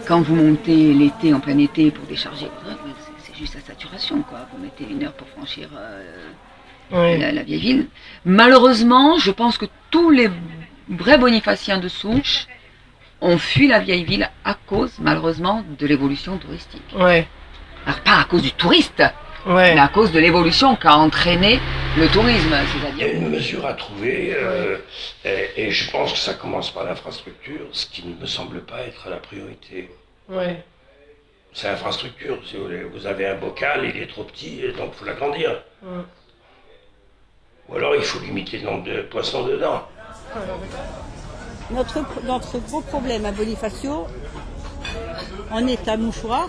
Quand vous montez l'été, en plein été, pour décharger, c'est juste la saturation, quoi. Vous mettez 1 heure pour franchir la vieille ville. Malheureusement, je pense que tous les vrais bonifaciens de souche ont fui la vieille ville à cause, malheureusement, de l'évolution touristique. Ouais. Alors, pas à cause du touriste, Ouais. mais à cause de l'évolution qu'a entraîné le tourisme. Il y a une mesure à trouver, et je pense que ça commence par l'infrastructure, ce qui ne me semble pas être la priorité. Ouais. C'est l'infrastructure, si vous voulez. Vous avez un bocal, il est trop petit, donc il faut l'agrandir. Ou alors il faut limiter le nombre de poissons dedans. Notre gros problème à Bonifacio, on est à mouchoir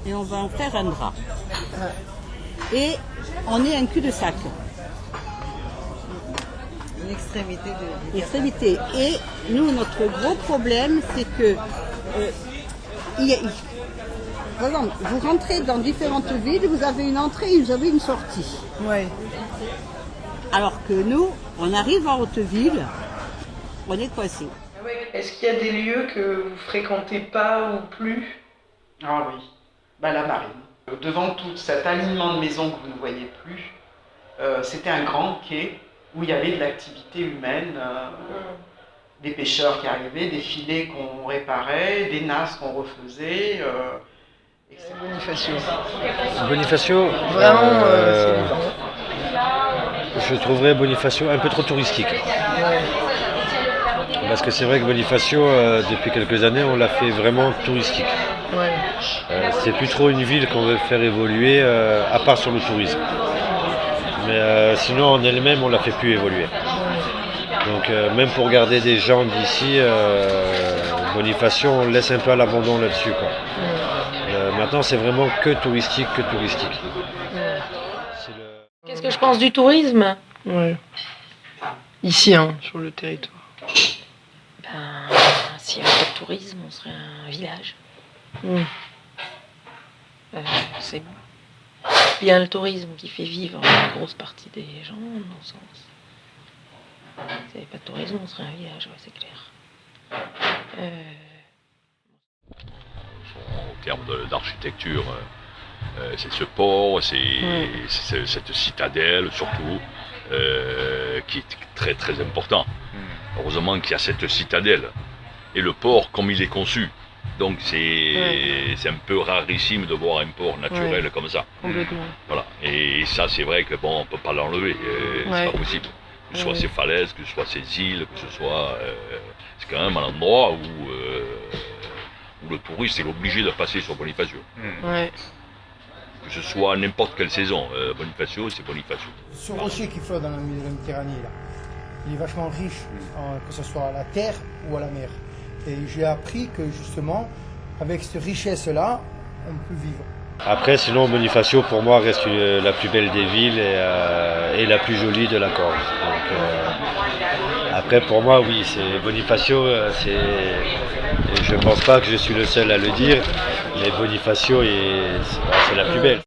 et on va en faire un drap. Et on est un cul-de-sac. Une extrémité de... Extrémité. Et nous, notre gros problème, c'est que par exemple, vous rentrez dans différentes villes, vous avez une entrée et vous avez une sortie. Ouais. Alors que nous, on arrive en Hauteville, on est coincé. Est-ce qu'il y a des lieux que vous fréquentez pas ou plus? Ah oui, la marine. Devant tout cet alignement de maisons que vous ne voyez plus, c'était un grand quai où il y avait de l'activité humaine, des pêcheurs qui arrivaient, des filets qu'on réparait, des nasses qu'on refaisait. Bonifacio. Bonifacio, Vraiment, je trouverais Bonifacio un peu trop touristique. Parce que c'est vrai que Bonifacio, depuis quelques années, on l'a fait vraiment touristique. C'est plus trop une ville qu'on veut faire évoluer, à part sur le tourisme. Mais sinon, en elle-même, on l'a fait plus évoluer. Donc même pour garder des gens d'ici, Bonifacio, on laisse un peu à l'abandon là-dessus, quoi. Maintenant, c'est vraiment que touristique. Qu'est-ce que je pense du tourisme? Ouais. Ici, sur le territoire. S'il n'y avait pas de tourisme, on serait un village. C'est bon. Il y a le tourisme qui fait vivre une grosse partie des gens, dans le sens. S'il n'y avait pas de tourisme, on serait un village, ouais, c'est clair. En termes d'architecture, c'est ce port, c'est cette citadelle surtout, qui est très très important. Heureusement qu'il y a cette citadelle et le port comme il est conçu. Donc c'est un peu rarissime de voir un port naturel comme ça. Complètement. Voilà. Et ça c'est vrai que bon, on peut pas l'enlever, c'est pas possible. Que ce soit ces falaises, que ce soit ces îles, que ce soit... c'est quand même un endroit où le touriste est obligé de passer sur Bonifacio. Que ce soit à n'importe quelle saison, Bonifacio, c'est Bonifacio. Ce rocher qui flotte dans la Méditerranée, là, il est vachement riche, que ce soit à la terre ou à la mer. Et j'ai appris que justement, avec cette richesse-là, on peut vivre. Après, sinon, Bonifacio, pour moi, reste la plus belle des villes et la plus jolie de la Corse. Donc, après, pour moi, oui, c'est Bonifacio, je ne pense pas que je suis le seul à le dire, mais Bonifacio, c'est la plus belle.